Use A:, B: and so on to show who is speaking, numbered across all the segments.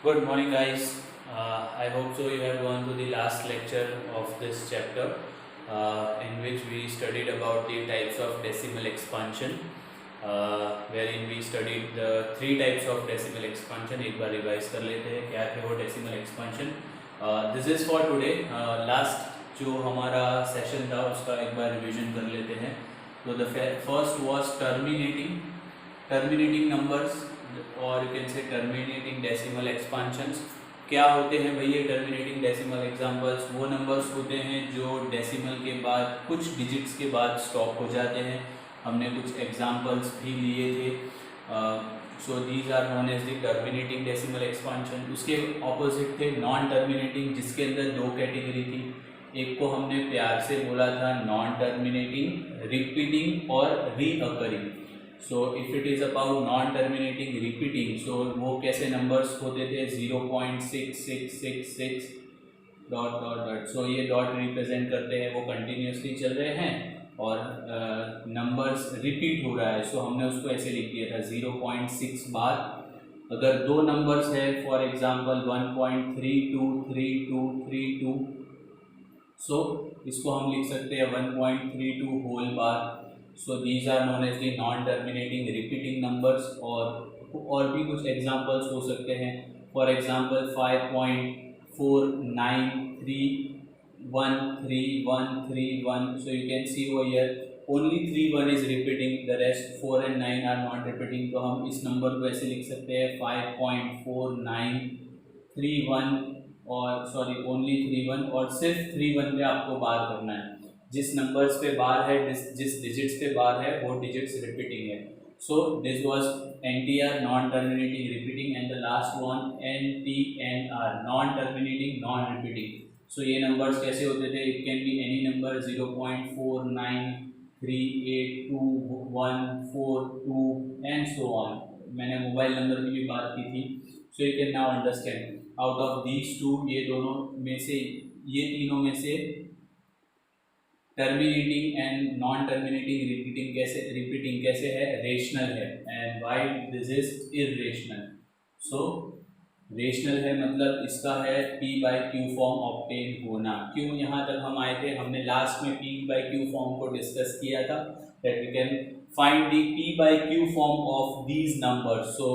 A: Good morning, guys. I hope so. You have gone to the last lecture of this chapter, in which we studied about the types of decimal expansion, wherein we studied the three types of decimal expansion. एक बार revise कर लेते हैं क्या थे वो decimal expansion. This is for today. Last जो हमारा session था उसका एक बार रिविजन कर लेते हैं. So the first was terminating numbers, और you can say terminating decimal expansions. क्या होते हैं भैया टर्मिनेटिंग डेसिमल एग्जांपल्स? वो नंबर्स होते हैं जो डेसिमल के बाद कुछ डिजिट्स के बाद स्टॉप हो जाते हैं. हमने कुछ एग्जांपल्स भी लिए थे. So these are known as the terminating decimal expansion. उसके ऑपोजिट थे नॉन टर्मिनेटिंग, जिसके अंदर दो कैटेगरी थी. एक को हमने प्यार से बोला था नॉन टर्मिनेटिंग, रिपीटिंग और recurring. So if it is about non terminating repeating, so वो कैसे नंबर्स होते थे? 0.6666 डॉट डॉट डॉट. सो ये डॉट रिप्रेजेंट करते हैं वो कंटिन्यूसली चल रहे हैं और नंबर्स रिपीट हो रहा है. सो हमने उसको ऐसे लिख दिया था 0.6 बार. अगर दो नंबर्स है फॉर एग्जांपल 1.323232, सो इसको हम लिख सकते हैं 1.32 whole bar. So these are known as the non terminating repeating numbers. और भी कुछ एग्जांपल्स हो सकते हैं. For example 5.49313131. So you can see over here only 3 1 is repeating, the rest 4 and 9 are not repeating. तो हम इस नंबर को ऐसे लिख सकते हैं 5.4931 और सॉरी ओनली 31, और सिर्फ 31 पे आपको बार करना है. जिस नंबर्स पे बार है, जिस डिजिट्स पे बार है वो डिजिट्स रिपीटिंग है. So this was NTR non terminating repeating, and the last one NTNR non terminating non repeating. So ये नंबर्स कैसे होते थे? It can be any number 0.49382142 and so on. मैंने मोबाइल नंबर की भी बात की थी. So you can now understand out of these two, ये तीनों में से terminating and non terminating repeating कैसे है? रेशनल है. And why this is irrational? So rational है मतलब इसका है P/Q फॉर्म ऑब्टेन होना. क्यों यहाँ तक हम आए थे? हमने लास्ट में P/Q फॉर्म को डिस्कस किया था, that we can find the P/Q form of these numbers. So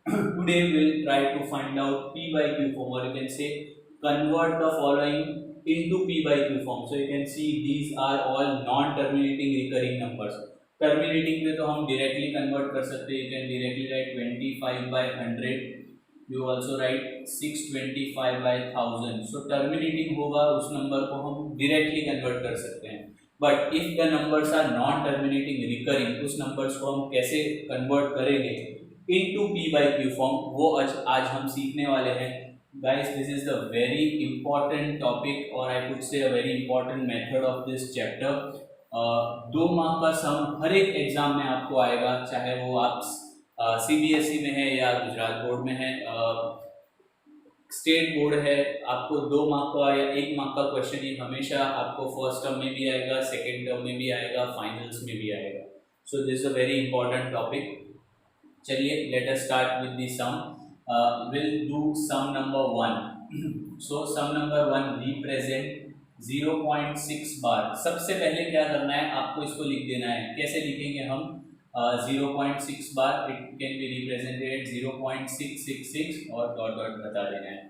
A: today we will try to find out P/Q form, और you can say convert the following into P/Q form. So you can see these are all non-terminating recurring numbers. Terminating में तो हम directly convert कर सकते हैं. You can directly write 25/100. You also write 625/1000. So terminating होगा उस number को हम directली convert कर सकते हैं. But if the numbers are non-terminating recurring, उस numbers को हम कैसे convert करेंगे into P/Q form, वो आज हम सीखने वाले हैं. Guys, this is the very important topic, or I could say a very important method of this chapter. 2 mark का सम हर एक एग्जाम में आपको आएगा, चाहे वो आप CBSE में है या गुजरात बोर्ड में है, स्टेट बोर्ड है. आपको 2 मार्क का या 1 मार्क का क्वेश्चन ये हमेशा आपको फर्स्ट टर्म में भी आएगा, सेकेंड टर्म में भी आएगा, फाइनल्स में भी आएगा. So this is a very important topic. चलिए let us start with the sum. We'll do sum number 1. So sum number 1 represent 0.6 बार. सबसे पहले क्या करना है? आपको इसको लिख देना है. कैसे लिखेंगे हम 0.6 bar? It can be represented 0.666 और डॉट डॉट बता देना है.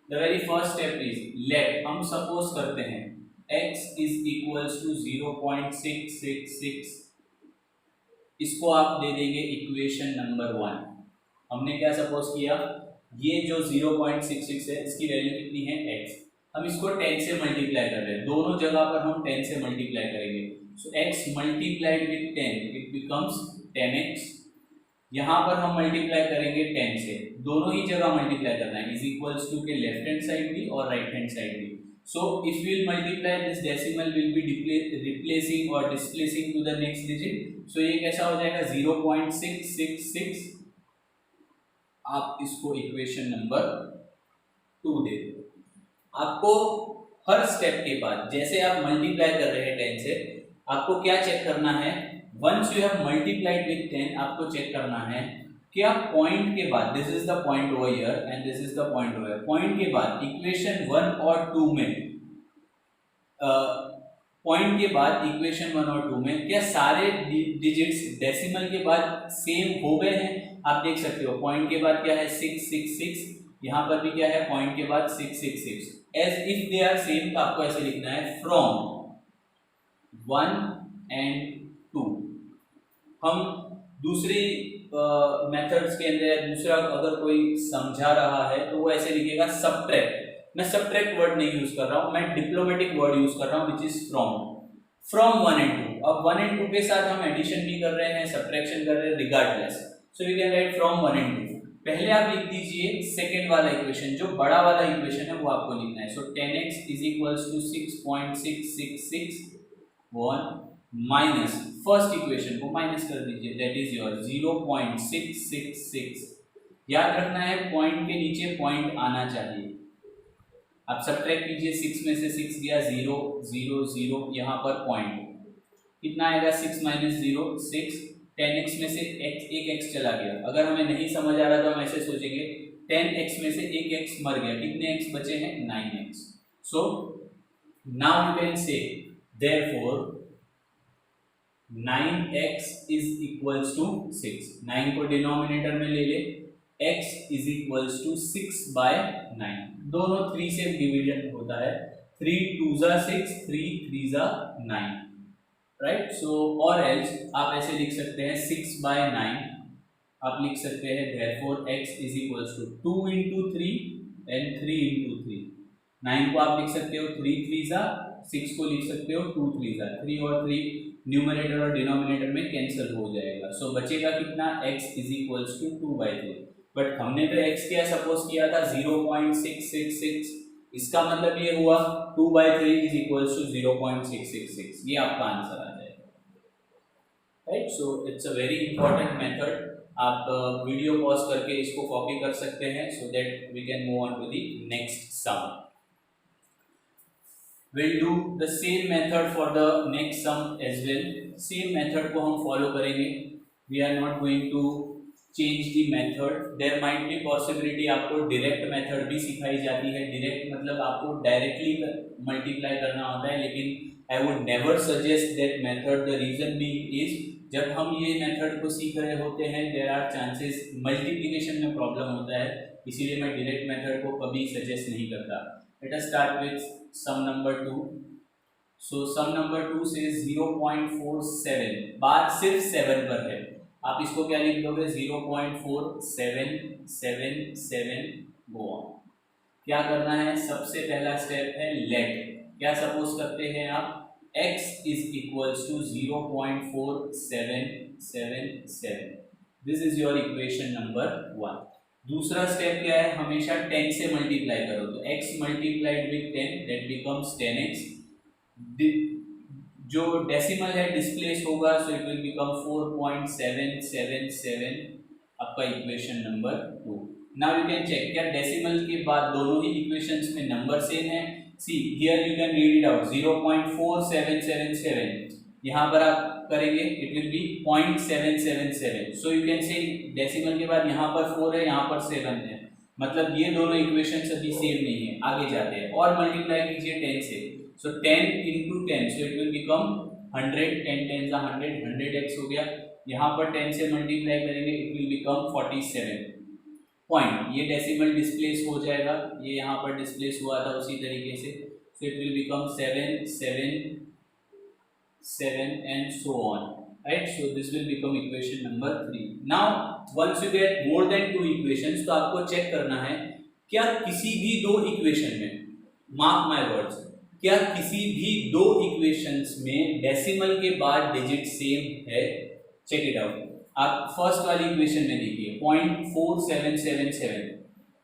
A: The very first step is let. हम सपोज करते हैं x इज इक्वल्स टू 0.666. इसको आप दे देंगे इक्वेशन नंबर 1. हमने क्या सपोज किया? ये जो 0.66 है इसकी वैल्यू कितनी है? x. हम इसको 10 से मल्टीप्लाई कर रहे हैं. दोनों जगह पर हम 10 से मल्टीप्लाई करेंगे. सो x multiplied with 10 it becomes 10x. यहाँ पर हम मल्टीप्लाई करेंगे 10 से. दोनों ही जगह मल्टीप्लाई करना है. इज इक्वल्स टू के लेफ्ट हैंड साइड भी और राइट हैंड साइड भी. So if we will multiply this decimal will be replacing और displacing to the next digit. So ये कैसा हो जाएगा? 0.666. आप इसको इक्वेशन नंबर 2 दे दो. आपको हर स्टेप के बाद जैसे आप मल्टीप्लाई कर रहे हैं 10 से, आपको क्या चेक करना है? Once you have multiplied with 10, आपको चेक करना है क्या पॉइंट के बाद, this is the point over here and this is the point over, point के बाद इक्वेशन 1 और 2 में, पॉइंट के बाद इक्वेशन 1 और 2 में क्या सारे डिजिट्स डेसिमल के बाद सेम हो गए हैं? आप देख सकते हो पॉइंट के बाद क्या है 666, यहाँ पर भी क्या है पॉइंट के बाद 666, as if they are same. तो आपको ऐसे लिखना है फ्रॉम 1 एंड 2। हम दूसरी मेथड्स के अंदर दूसरा अगर कोई समझा रहा है तो वो ऐसे लिखेगा सबट्रैक्ट। मैं सबट्रैक्ट वर्ड नहीं यूज कर रहा हूं, मैं डिप्लोमेटिक वर्ड यूज कर रहा हूं विच इज फ्रॉम 1 एंड 2। अब 1 एंड 2 के साथ हम एडिशन भी कर रहे हैं, सबट्रैक्शन कर रहे हैं, regardless. So we can write from 1 and 2। पहले आप लिख दीजिए सेकेंड वाला इक्वेशन, जो बड़ा वाला इक्वेशन है वो आपको लिखना है। So 10x is equals to 6.666 minus first equation को माइनस कर दीजिए, दैट इज योर 0.666। याद रखना है पॉइंट के नीचे पॉइंट आना चाहिए। आप सबट्रैक्ट कीजिए, 6 में से 6 गया 0 0 0, यहाँ पर पॉइंट कितना आएगा 6 माइनस 0 6। 10x में से एक x चला गया। अगर हमें नहीं समझ आ रहा तो हम ऐसे सोचेंगे 10x में से एक x मर गया, कितने x बचे हैं 9x। So now you can say therefore 9x is equals to 6। 9 को डिनोमिनेटर में ले ले, x इज इक्वल्स टू 6/9। दोनों 3 से डिवीजन होता है, 3 2 6, 3 3 9, राइट। सो और एल्स आप ऐसे लिख सकते हैं 6/9। आप लिख सकते हैं therefore x is equals to 2 into 3 and 3 into 3। 9 को आप लिख सकते हो 3 3 6 को लिख सकते हो 2 3 3 और 3 न्यूमरेटर और डिनोमिनेटर में कैंसिल हो जाएगा। सो बचेगा कितना x is equals to 2/3। But हमने तो x क्या सपोज किया था 0.666, इसका मतलब ये हुआ 2/3 इज इक्वल्स टू 0.666। ये आपका आंसर आ जाएगा, right. So it's a very important method. आप वीडियो पॉज करके इसको कॉपी कर सकते हैं so that we can move on to the next sum. We'll do the same method for the next sum as well. Same method को हम follow करेंगे. We are not going to change the method. There might be possibility आपको direct method भी सिखाई जाती है. Direct मतलब आपको directly multiply करना होता है, लेकिन I would never suggest that method. The reason being is जब हम ये method को सीख रहे होते हैं there are chances multiplication में problem होता है, इसीलिए मैं direct method को कभी suggest नहीं करता. Let us start with sum number 2. So sum number 2 says 0.47, बात सिर्फ 7 पर है। आप इसको क्या लिख दोगे 0.4777 go on। क्या करना है, सबसे पहला स्टेप है लेट। क्या सपोज करते हैं आप x is equals to 0.4777। This is your equation number 1। दूसरा स्टेप क्या है, हमेशा 10 से मल्टीप्लाई करो, तो x multiplied with 10 that becomes 10x। जो डेसिमल है डिस्प्लेस होगा, सो इट विल बिकम 4.777 आपका equation number 2। Now you can check क्या डेसिमल के बाद दोनों ही इक्वेशंस में नंबर सेम है। See here you can read it out 0.4777, यहाँ पर आप करेंगे it will be 0.777। So you can say decimal के बाद यहाँ पर 4 है, यहाँ पर 7 है, मतलब ये दोनों इक्वेशंस अभी सेम नहीं है। आगे जाते हैं और मल्टीप्लाई कीजिए 10 से, सो 10 into 10, so it will become 100, 10 10 100, 100x हो गया। यहाँ पर 10 से मल्टीप्लाई करेंगे इट विल बिकम 47 पॉइंट। ये डेसिमल डिस्प्लेस हो जाएगा, ये यहाँ पर डिस्प्लेस हुआ था उसी तरीके से, सो it will become 7 7 7 and so on, right? So this will become equation number 3. Now once you get more than 2 equations, तो आपको चेक करना है क्या किसी भी दो इक्वेशन में, मार्क माय वर्ड्स, क्या किसी भी दो इक्वेशंस में डेसिमल के बाद डिजिट सेम है। Check it out. आप फर्स्ट वाली इक्वेशन में देखिए 0.4777,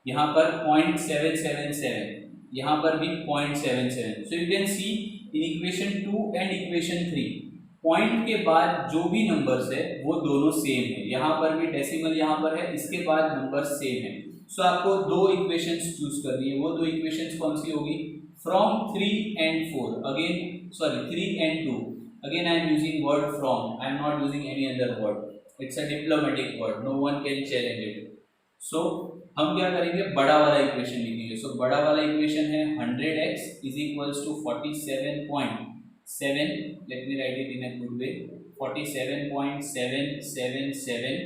A: यहाँ पर 0.777, यहाँ पर भी 0.77। सो you can C in equation 2 and equation 3 point के बाद जो भी नंबर्स है वो दोनों सेम है। यहाँ पर भी डेसिमल यहाँ पर है, इसके बाद नंबर सेम है। सो आपको दो इक्वेशंस चूज करनी है। वो दो इक्वेशंस कौन सी होगी, from 3 and 4, again sorry 3 and 2, again I am using word from, I am not using any other word. It's a diplomatic word, no one can challenge it. So हम क्या करेंगे, बड़ा वाला इक्वेशन लिखेंगे। सो बड़ा वाला इक्वेशन है 100x is equals to 47.7, let me write it in a good way, 47.777,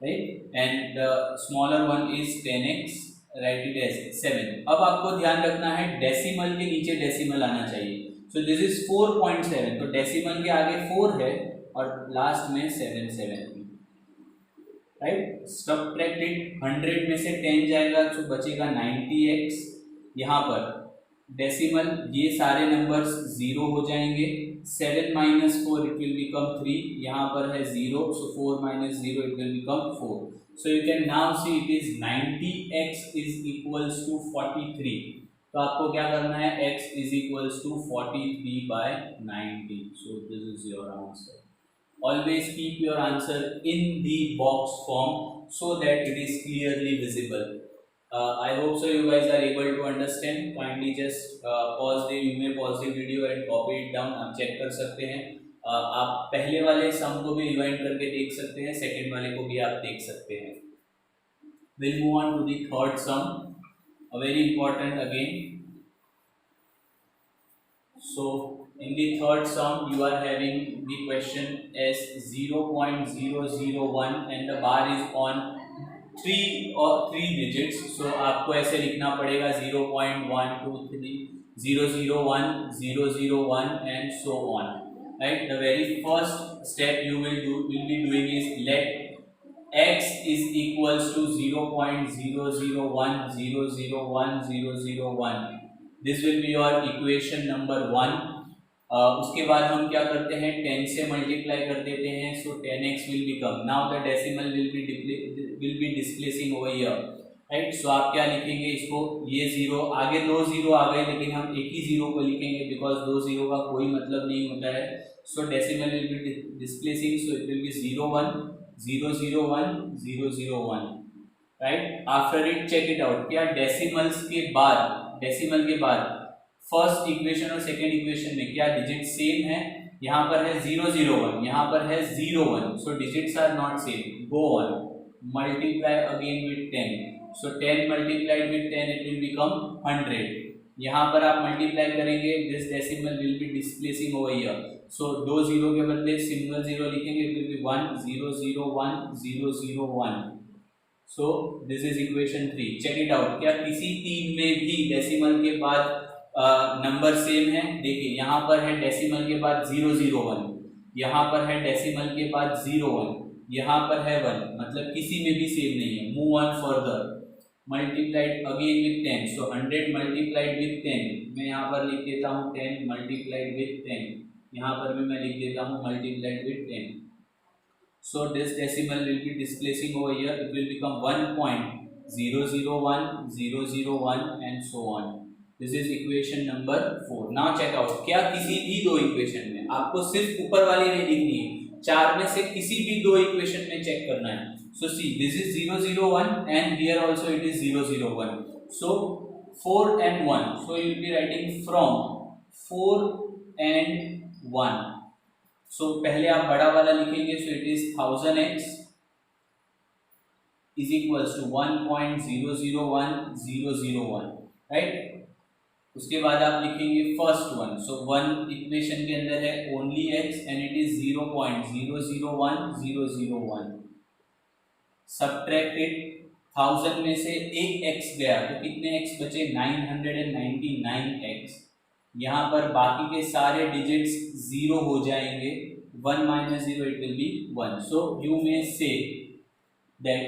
A: right, and the smaller one is 10x, write it as 7। अब आपको ध्यान रखना है डेसिमल के नीचे डेसिमल आना चाहिए। सो दिस इज 4.7, तो डेसिमल के आगे 4 है और लास्ट में 7 राइट। सब्ट्रैक्ट इट, 100 में से 10 जाएगा तो बचेगा 90x। यहाँ पर डेसिमल, ये सारे नंबर्स 0 हो जाएंगे। 7 minus 4 it will become 3, यहाँ पर है 0, so 4 minus 0 it will become 4. So you can now see it is 90x is equals to 43. तो आपको क्या करना है, x is equals to 43 by 90. So this is your answer. Always keep your answer in the box form so that it is clearly visible. I hope so you guys are able to understand. Kindly just pause the, you may pause the video and copy it down. आप check कर सकते हैं। आप पहले वाले सम को भी rewind करके देख सकते हैं, सेकंड वाले को भी आप देख सकते हैं। We'll move on to the third sum, very important again. So in the third sum you are having the question as 0.001 and the bar is on 3 digits. So आपको ऐसे लिखना पड़ेगा 0.123 001 001 and so on, right? The very first step you will be doing is let x is equals to 0.001 001 001. This will be your equation number 1. उसके बाद हम क्या करते हैं, 10 से मल्टीप्लाई कर देते हैं। So 10x will become, now the decimal will be displacing over here, right. So आप क्या लिखेंगे इसको, ये 0 आगे 2 0 आ गए, लेकिन हम एक ही 0 को लिखेंगे बिकॉज 2 0 का कोई मतलब नहीं होता है। So decimal will be displacing, so it will be 01 001 001, right. After it check it out, क्या डेसिमल के बाद फर्स्ट इक्वेशन और सेकेंड इक्वेशन में क्या डिजिट सेम है? यहाँ पर है 001, यहाँ पर है 01, so digits are not same. Go on, multiply again with 10, so 10 multiplied with 10 it will become 100। यहाँ पर आप मल्टीप्लाई करेंगे, this decimal will be displacing over here. So 2 0 के बदले सिंगल 0 लिखेंगे, it will be 1 001 001। So this is equation 3। Check it out, क्या किसी 3 में भी डेसिमल के बाद नंबर सेम है? देखिए यहाँ पर है डेसिमल के बाद 001, यहाँ पर है डेसिमल के बाद 01, यहाँ पर है 1, मतलब किसी में भी सेम नहीं है। Move on further, multiplied again with 10, so 100 multiplied with 10, मैं यहाँ पर लिख देता हूँ 10 मल्टीप्लाइड विथ 10, यहाँ पर भी मैं लिख देता हूँ multiplied with 10। So this decimal will be displacing over here, it will become 1.001 001 and so on. This is equation number 4। Now check out, क्या किसी भी 2 इक्वेशन में, आपको सिर्फ ऊपर वाली नहीं लिखनी है, 4 में से किसी भी 2 इक्वेशन में चेक करना है। So see this is 001 and here also it is 001, so 4 and 1, so you will be writing from 4 and 1. so पहले आप बड़ा वाला लिखेंगे, so it is 1000x is equals to 1.001 001, right? उसके बाद आप लिखेंगे फर्स्ट वन, सो 1 इक्वेशन के अंदर है only x and it is 0.001 001। Subtract it, 1000 में से एक x गया तो कितने x बचे? 999x। यहाँ पर बाकी के सारे डिजिट्स 0 हो जाएंगे, 1 minus 0 it will be 1, so you may say that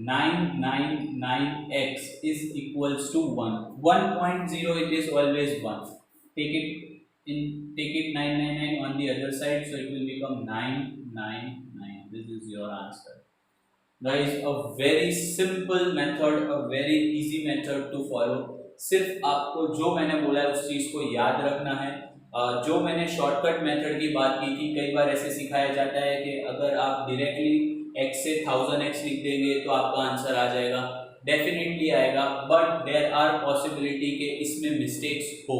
A: 999x is equals to 1. 1.0 it is always 1. Take it 999 on the other side, so it will become 999. This is your answer. Guys, a very simple method, a very easy method to follow. सिर्फ आपको जो मैंने बोला है उस चीज को याद रखना है। जो मैंने शॉर्टकट मेथड की बात की थी, कई बार ऐसे सिखाया जाता है कि अगर आप डायरेक्टली x से 1000x लिख देंगे तो आपका आंसर आ जाएगा। डेफिनेटली आएगा, बट देयर आर पॉसिबिलिटी के इसमें मिस्टेक्स हो,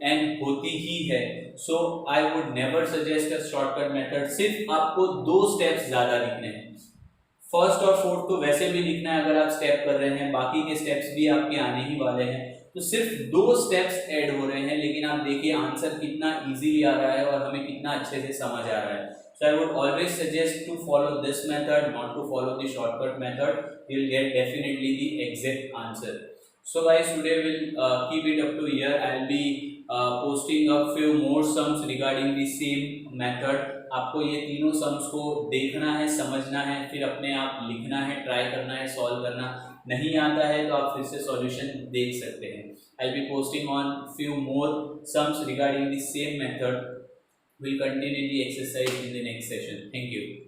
A: एंड होती ही है, so I would never suggest a shortcut method. सिर्फ आपको 2 स्टेप्स ज्यादा लिखने हैं, फर्स्ट और फोर्थ तो वैसे भी लिखना है अगर आप स्टेप कर रहे हैं, बाकी के स्टेप्स भी आपके आने ही वाले हैं, तो सिर्फ 2 स्टेप्स ऐड हो रहे हैं, लेकिन आप देखिए आंसर कितना इजीली आ रहा है और हमें कितना अच्छे से समझ आ रहा है। So I would always suggest to follow this method, not to follow the shortcut method. You'll get definitely the exact answer. So guys, today we'll keep it up to here. I'll be posting a few more sums regarding the same method. आपको ये तीनों sums को देखना है, समझना है, फिर अपने आप लिखना है, ट्राई करना है, सॉल्व करना। नहीं आता है तो आप फिर से सॉल्यूशन देख सकते हैं। I'll be posting on few more sums regarding the same method. We'll continue the exercise in the next session. Thank you.